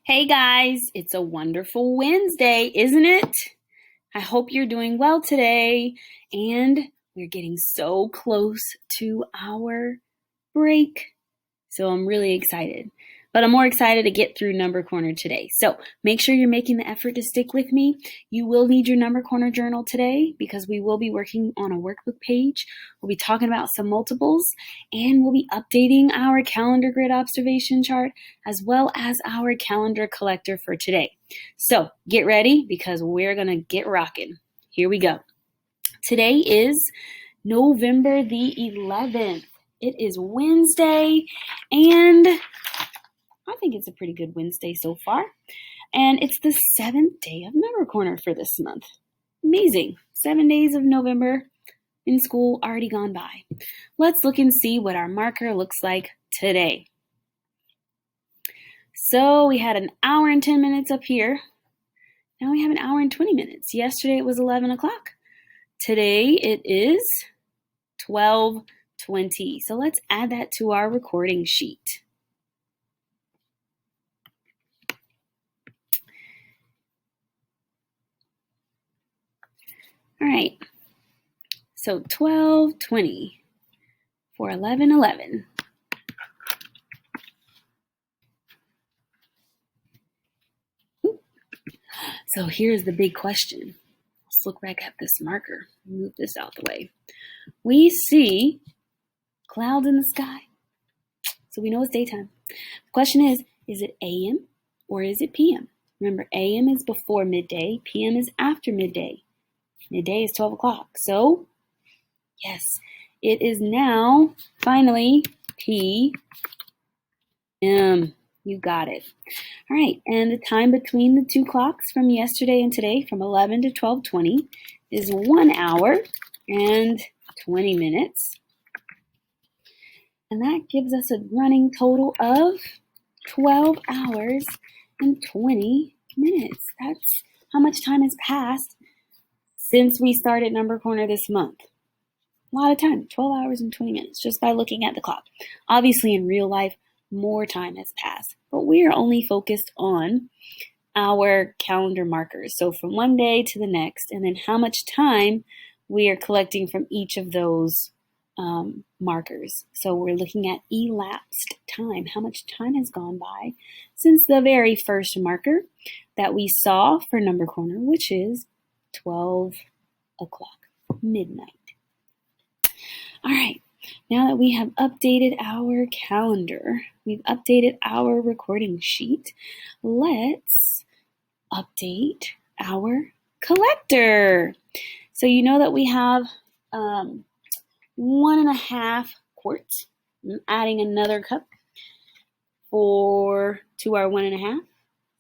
Hey guys, it's a wonderful Wednesday, isn't it? I hope you're doing well today, and we're getting so close to our break. So I'm really excited. But I'm more excited to get through Number Corner today. So make sure you're making the effort to stick with me. You will need your Number Corner journal today because we will be working on a workbook page. We'll be talking about some multiples, and we'll be updating our calendar grid observation chart as well as our calendar collector for today. So get ready because we're going to get rocking. Here we go. Today is November the 11th. It is Wednesday, and I think it's a pretty good Wednesday so far. And it's the 7th day of Number Corner for this month. Amazing. 7 days of November in school already gone by. Let's look and see what our marker looks like today. So we had an hour and 10 minutes up here. Now we have an hour and 20 minutes. Yesterday it was 11 o'clock. Today it is 12:20. So let's add that to our recording sheet. All right. So 12:20 for 11:11. So here's the big question. Let's look back at this marker. Move this out the way. We see clouds in the sky. So we know it's daytime. The question is it AM or is it PM? Remember, AM is before midday, PM is after midday. Midday is 12 o'clock. So, yes, it is now finally PM. You got it. All right, and the time between the two clocks from yesterday and today, from 11 to 12:20, is 1 hour and 20 minutes. And that gives us a running total of 12 hours and 20 minutes. That's how much time has passed since we started Number Corner this month. A lot of time, 12 hours and 20 minutes, just by looking at the clock. Obviously, in real life, more time has passed, but we are only focused on our calendar markers. So from one day to the next, and then how much time we are collecting from each of those markers. So we're looking at elapsed time. How much time has gone by since the very first marker that we saw for Number Corner, which is 12 o'clock, midnight. All right, now that we have updated our calendar, we've updated our recording sheet, let's update our collector. So you know that we have 1.5 quarts. I'm adding another cup to our 1.5.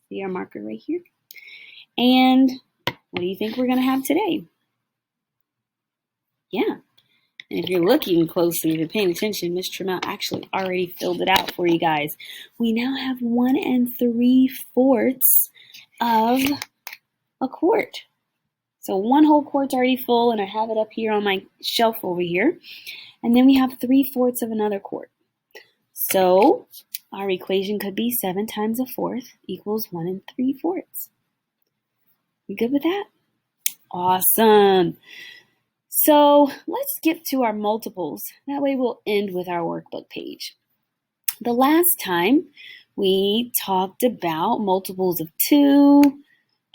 See our marker right here. And what do you think we're going to have today? Yeah. And if you're looking closely, if you're paying attention, Miss Tremont actually already filled it out for you guys. We now have 1 3/4 of a quart. So 1 whole quart's already full, and I have it up here on my shelf over here. And then we have 3/4 of another quart. So our equation could be 7 times a fourth equals 1 3/4. You good with that? Awesome. So let's get to our multiples. That way we'll end with our workbook page. The last time we talked about multiples of 2,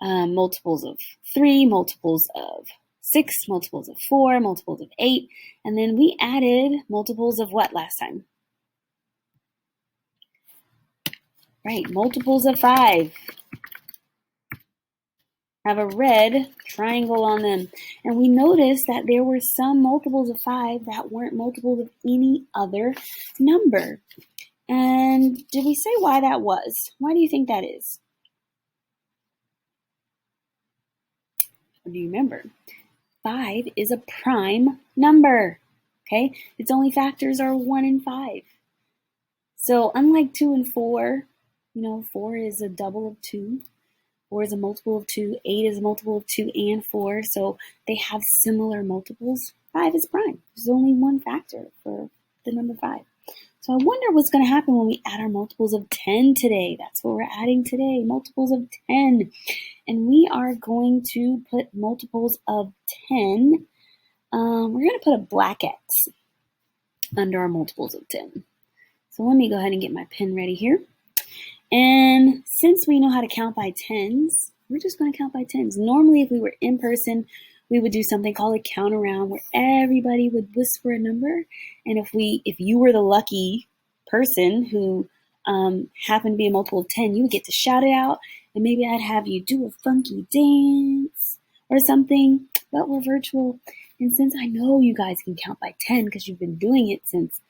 multiples of 3, multiples of 6, multiples of 4, multiples of 8, and then we added multiples of what last time? Right, multiples of 5. Have a red triangle on them. And we noticed that there were some multiples of 5 that weren't multiples of any other number. And did we say why that was? Why do you think that is? Or do you remember? 5 is a prime number. Okay? Its only factors are 1 and 5. So unlike 2 and 4, 4 is a double of 2. 4 is a multiple of 2. 8 is a multiple of 2 and 4. So they have similar multiples. 5 is prime. There's only one factor for the number 5. So I wonder what's going to happen when we add our multiples of 10 today. That's what we're adding today, multiples of 10. And we are going to put multiples of 10. We're going to put a black X under our multiples of 10. So let me go ahead and get my pen ready here. And since we know how to count by tens, we're just going to count by tens. Normally, if we were in person, we would do something called a count around where everybody would whisper a number. And if you were the lucky person who happened to be a multiple of 10, you would get to shout it out. And maybe I'd have you do a funky dance or something. But we're virtual. And since I know you guys can count by 10 because you've been doing it since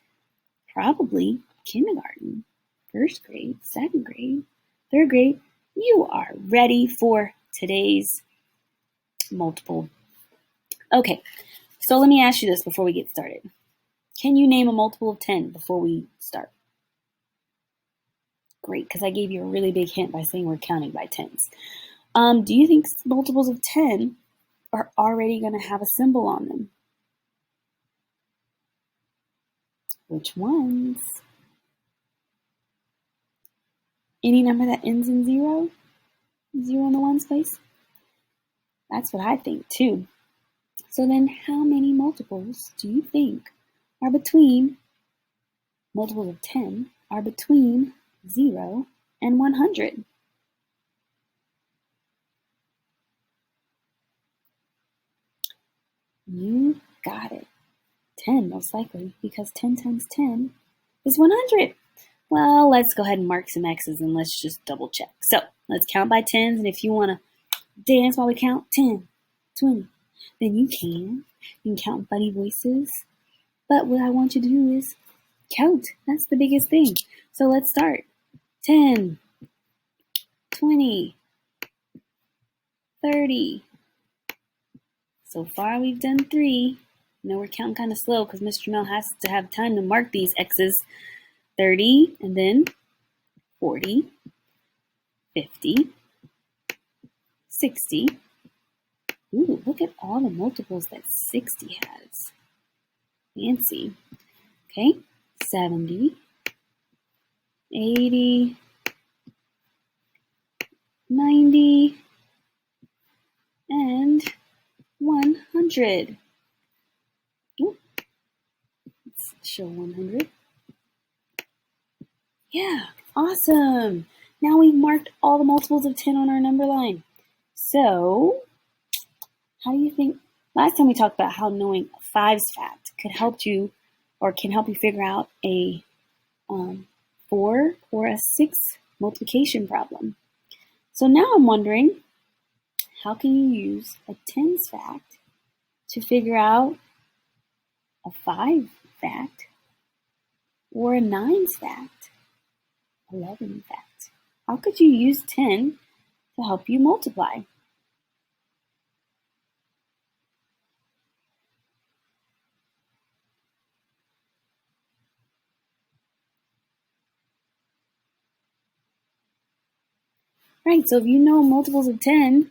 probably kindergarten, first grade, second grade, third grade, you are ready for today's multiple. Okay, so let me ask you this before we get started. Can you name a multiple of 10 before we start? Great, because I gave you a really big hint by saying we're counting by tens. Do you think multiples of 10 are already going to have a symbol on them? Which ones? Any number that ends in 0? 0 in the ones place? That's what I think too. So then how many multiples do you think are between, multiples of 10, are between 0 and 100? You got it. 10 most likely, because 10 times 10 is 100. Well, let's go ahead and mark some X's and let's just double check. So let's count by tens, and if you want to dance while we count 10, 20, then you can. You can count funny voices. But what I want you to do is count. That's the biggest thing. So let's start. 10, 20, 30. So far we've done 3. We're counting kind of slow because Mr. Mel has to have time to mark these X's. 30, and then 40, 50, 60. Ooh, look at all the multiples that 60 has. Fancy. Okay, 70, 80, 90, and 100. Ooh, let's show 100. Yeah, awesome. Now we've marked all the multiples of 10 on our number line. So, how do you think, last time we talked about how knowing a 5's fact could help you, or can help you figure out a 4 or a 6 multiplication problem. So now I'm wondering, how can you use a 10's fact to figure out a 5 fact or a 9's fact? 11 fact. How could you use 10 to help you multiply? Right, so if you know multiples of 10,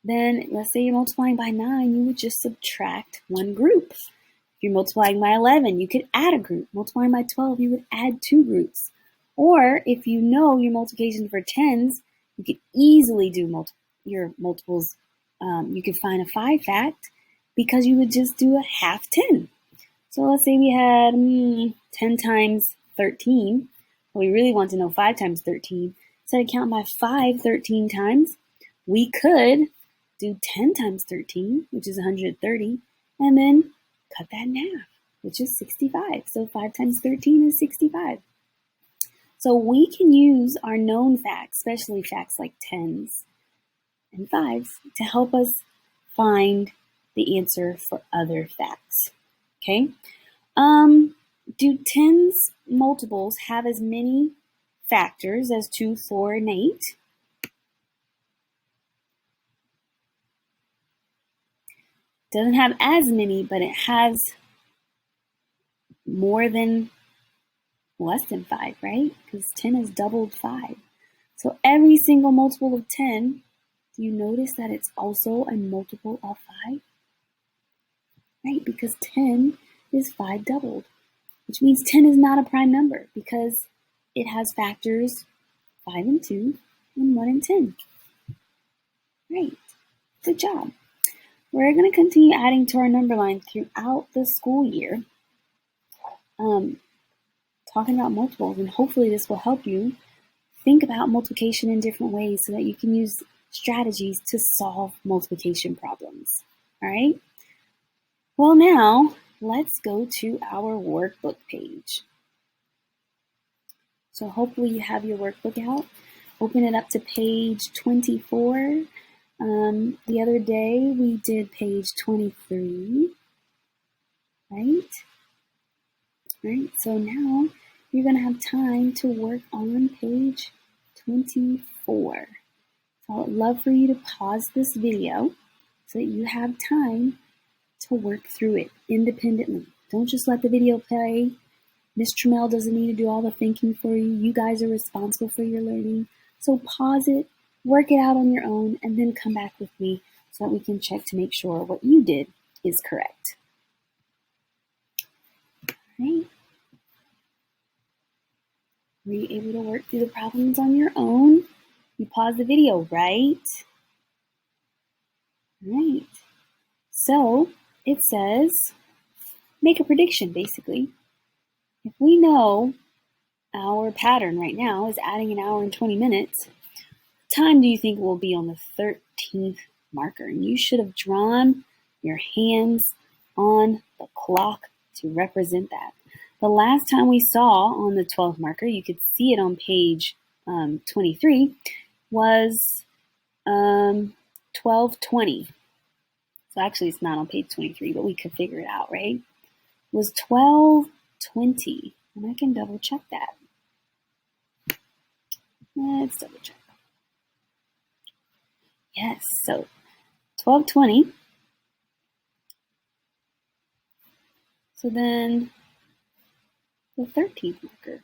then let's say you're multiplying by 9, you would just subtract one group. If you're multiplying by 11, you could add a group. Multiplying by 12, you would add 2 groups. Or if you know your multiplication for 10s, you could easily do your multiples. You could find a 5 fact because you would just do a half 10. So let's say we had 10 times 13. Well, we really want to know 5 times 13. Instead of counting by 5 13 times, we could do 10 times 13, which is 130, and then cut that in half, which is 65. So 5 times 13 is 65. So we can use our known facts, especially facts like 10s and 5s, to help us find the answer for other facts. Okay? Do 10's multiples have as many factors as 2, 4, and 8? Doesn't have as many, but it has more than less than 5, right? Because 10 has doubled 5. So every single multiple of 10, do you notice that it's also a multiple of 5? Right, because 10 is 5 doubled. which means 10 is not a prime number because it has factors 5 and 2 and 1 and 10. Right, good job. We're going to continue adding to our number line throughout the school year, talking about multiples, and hopefully this will help you think about multiplication in different ways so that you can use strategies to solve multiplication problems. All right? Well, now let's go to our workbook page. So hopefully you have your workbook out. Open it up to page 24. The other day we did page 23, right? Right, so now you're going to have time to work on page 24. So I would love for you to pause this video so that you have time to work through it independently. Don't just let the video play. Miss Trammell doesn't need to do all the thinking for you. You guys are responsible for your learning. So pause it, work it out on your own, and then come back with me so that we can check to make sure what you did is correct. All right. Were you able to work through the problems on your own? You paused the video, right? Right. So it says, make a prediction, basically. If we know our pattern right now is adding an hour and 20 minutes, what time do you think will be on the 13th marker? And you should have drawn your hands on the clock to represent that. The last time we saw on the 12th marker, you could see it on page 23, was 12:20. So actually it's not on page 23, but we could figure it out, right? It was 12:20, and I can double check that. Let's double check. Yes, so 12:20. So then the 13th marker.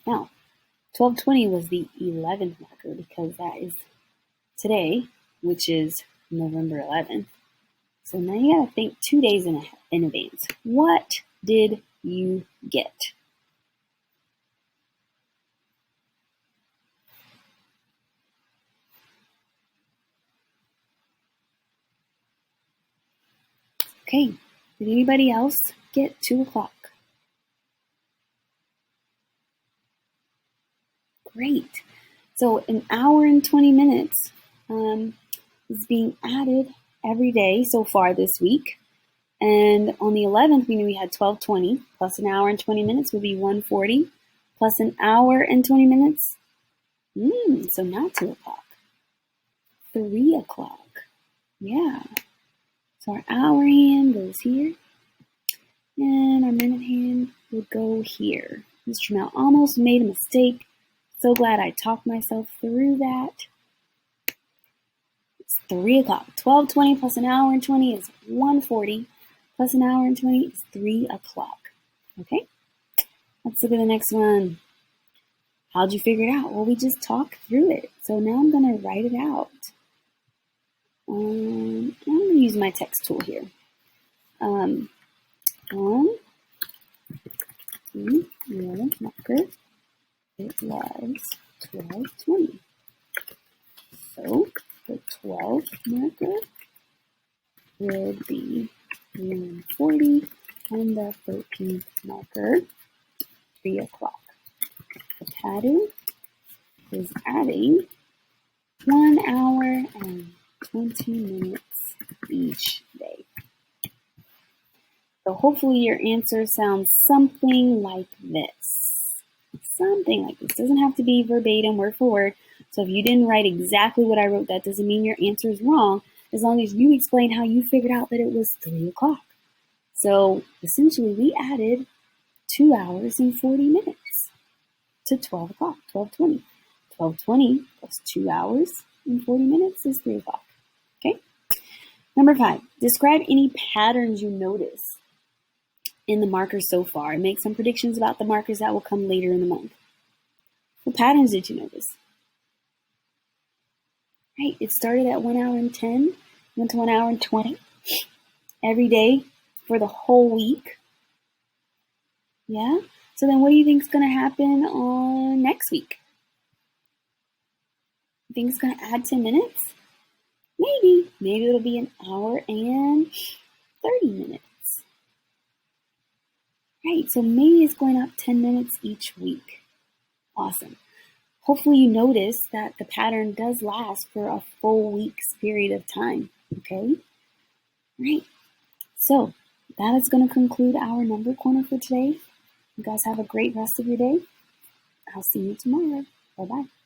Now, 12:20 was the 11th marker because that is today, which is November 11th. So now you gotta think 2 days in advance. What did you get? Okay, did anybody else get 2 o'clock? Great. So an hour and 20 minutes is being added every day so far this week. And on the 11th, we knew we had 12:20 plus an hour and 20 minutes would be 1:40 plus an hour and 20 minutes. So not 2 o'clock, 3 o'clock. Yeah. So our hour hand goes here and our minute hand would go here. Mr. Mel almost made a mistake. So glad I talked myself through that. It's 3 o'clock. 12:20 plus an hour and 20 is 1:40. Plus an hour and 20 is 3 o'clock. Okay? Let's look at the next one. How'd you figure it out? Well, we just talked through it. So now I'm going to write it out. I'm going to use my text tool here. 1, 2, 11 marker. It was 12:20. So the 12th marker would be 1:40 and the 13th marker 3 o'clock. The pattern is adding 1 hour and 20 minutes each day. So hopefully your answer sounds something like this. Something like this. Doesn't have to be verbatim, word for word. So if you didn't write exactly what I wrote, that doesn't mean your answer is wrong, as long as you explain how you figured out that it was 3 o'clock. So essentially we added 2 hours and 40 minutes to 12 o'clock, 12:20. 12:20 plus 2 hours and 40 minutes is 3 o'clock. Okay? Number 5, describe any patterns you notice in the markers so far and make some predictions about the markers that will come later in the month. What patterns did you notice? Right, it started at 1 hour and 10, went to 1 hour and 20 every day for the whole week. Yeah? So then what do you think is going to happen on next week? You think it's going to add 10 minutes? Maybe. Maybe it'll be an hour and 30 minutes. Right, so maybe it's going up 10 minutes each week. Awesome. Hopefully you notice that the pattern does last for a full week's period of time, okay? Right, so that is going to conclude our number corner for today. You guys have a great rest of your day. I'll see you tomorrow. Bye-bye.